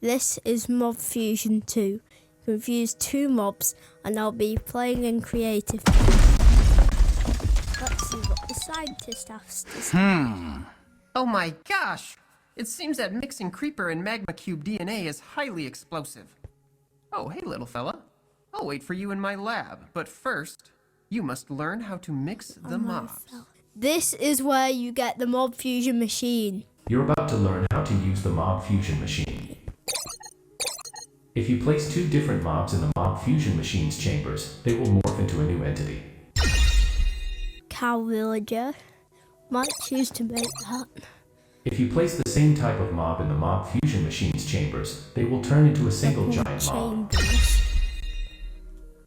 This is Mob Fusion 2. You can fuse 2 mobs and I'll be playing in creative. Let's see what the scientist has to say. Oh my gosh! It seems that mixing creeper and magma cube DNA is highly explosive. Oh, hey little fella. I'll wait for you in my lab, but first, you must learn how to mix the mobs. This is where you get the Mob Fusion machine. You're about to learn how to use the Mob Fusion machine. If you place 2 different mobs in the Mob Fusion machine's chambers, they will morph into a new entity. Cow villager. Might choose to make that. If you place the same type of mob in the Mob Fusion machine's chambers, they will turn into a single giant mob.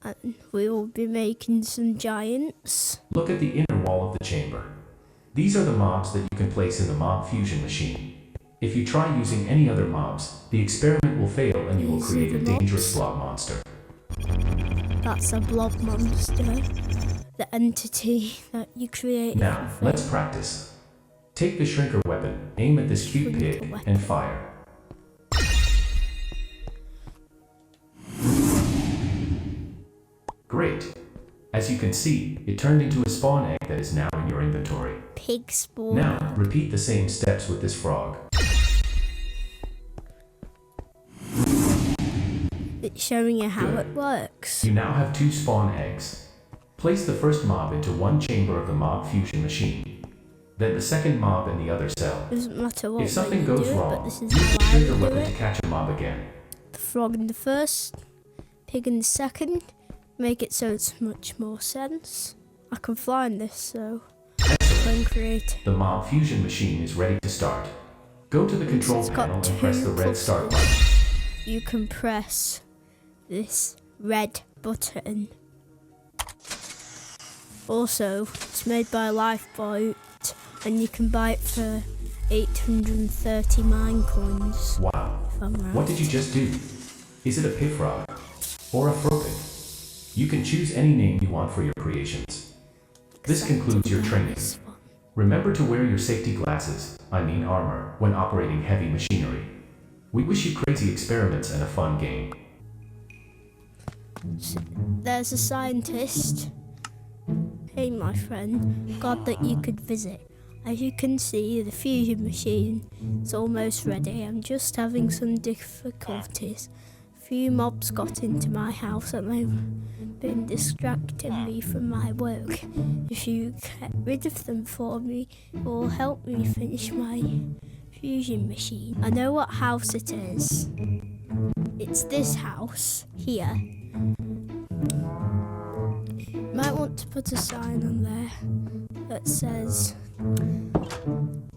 And we will be making some giants. Look at the inner wall of the chamber. These are the mobs that you can place in the Mob Fusion machine. If you try using any other mobs, the experiment will fail and you will create a dangerous blob monster. That's a blob monster. The entity that you create. Now, let's practice. Take the shrinker weapon, aim at this cute pig, and fire. Great. As you can see, it turned into a spawn egg that is now in your inventory. Pig spawn. Now, repeat the same steps with this frog. It's showing you how it works. You now have 2 spawn eggs. Place the first mob into one chamber of the Mob Fusion machine. Then the second mob in the other cell. Doesn't matter what If something goes wrong, use the the shrinker weapon to catch a mob again. The frog in the first, pig in the second. Make it so it's much more sense. I can fly in this, so I'm creative. The Mob Fusion machine is ready to start. Go to the control panel and press the red start button. You can press this red button. Also, it's made by Lifeboat and you can buy it for 830 mine coins. Wow. If I'm right. What did you just do? Is it a pig frog? Or a frog? You can choose any name you want for your creations. This concludes your training. Remember to wear your safety glasses, I mean armor, when operating heavy machinery. We wish you crazy experiments and a fun game. There's a scientist. Hey my friend, glad that you could visit. As you can see, the fusion machine is almost ready. I'm just having some difficulties. A few mobs got into my house and they've been distracting me from my work. If you get rid of them for me, it will help me finish my fusion machine. I know what house it is. It's this house here. Might want to put a sign on there that says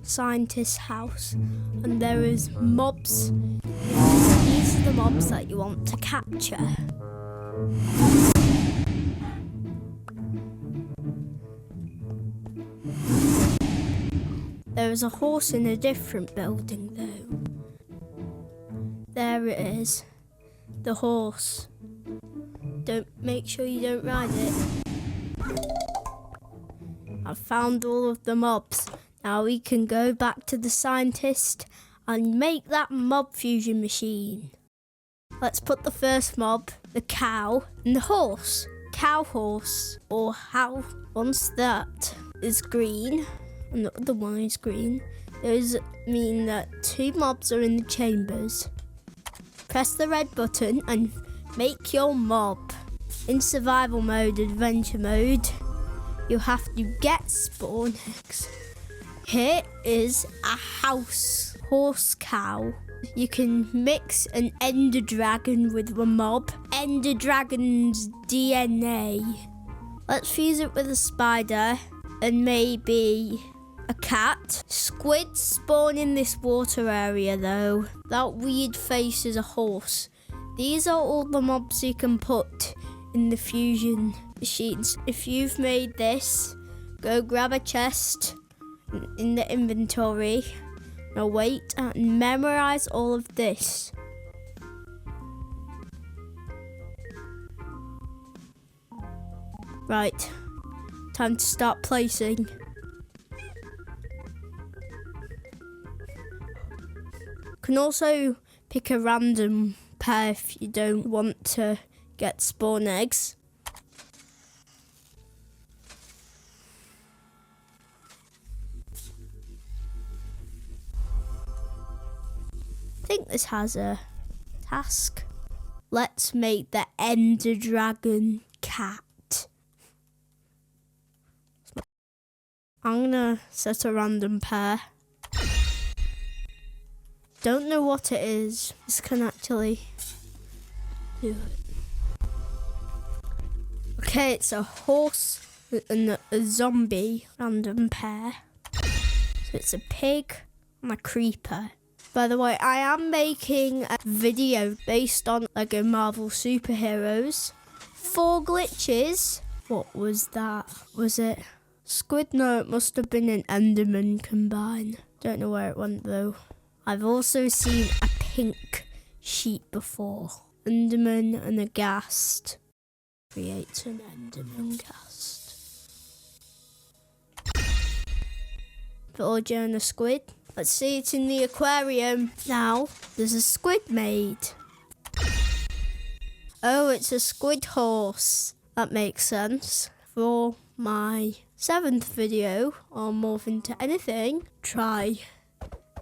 scientist house, and there is mobs. These are the mobs that you want to capture. There is a horse in a different building though. There it is, the horse. Make sure you don't ride it. I've found all of the mobs. Now we can go back to the scientist and make that mob fusion machine. Let's put the first mob, the cow, and the horse. Cow horse, or how. Once that is green, and the other one is green, those mean that 2 mobs are in the chambers. Press the red button and make your mob. In survival mode, adventure mode, you have to get spawn eggs. Here is a house, horse, cow. You can mix an ender dragon with a mob. Ender dragon's DNA. Let's fuse it with a spider and maybe a cat. Squids spawn in this water area though. That weird face is a horse. These are all the mobs you can put in the fusion machines. If you've made this, go grab a chest in the inventory. Now wait and memorize all of this. Right, time to start placing. Can also pick a random pair if you don't want to get spawn eggs. I think this has a task. Let's make the Ender Dragon cat. I'm gonna set a random pair. Don't know what it is. This can actually do it. Okay, it's a horse and a zombie random pair. So it's a pig and a creeper. By the way, I am making a video based on Lego Marvel superheroes. 4 glitches. What was that? Was it squid? No, it must have been an Enderman combine. Don't know where it went though. I've also seen a pink sheep before. Enderman and a ghast. Create an Enderman ghast. Villager and a squid. Let's see it in the aquarium. Now, there's a squid made. Oh, it's a squid horse. That makes sense. For my 7th video on Morph Into Anything, try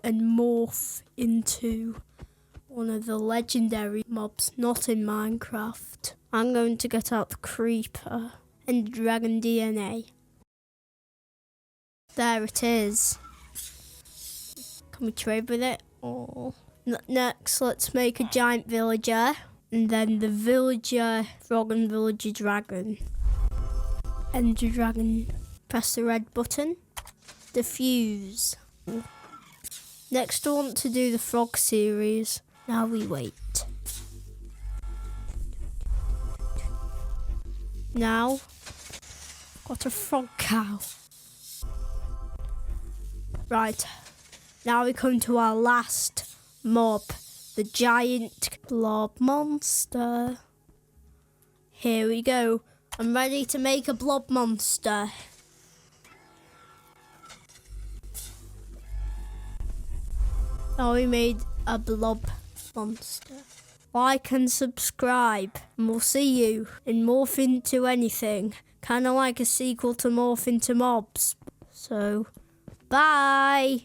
and morph into one of the legendary mobs not in Minecraft. I'm going to get out the creeper and dragon DNA. There it is. Can we trade with it? Oh. Next, let's make a giant villager. And then the villager frog and villager dragon. Ender dragon. Press the red button. Diffuse. Next, I want to do the frog series. Now we wait. Now, got a frog cow. Right. Now we come to our last mob, the giant blob monster. Here we go. I'm ready to make a blob monster. Now we made a blob monster. Like and subscribe, and we'll see you in Morph Into Anything. Kind of like a sequel to Morph Into Mobs. So, bye!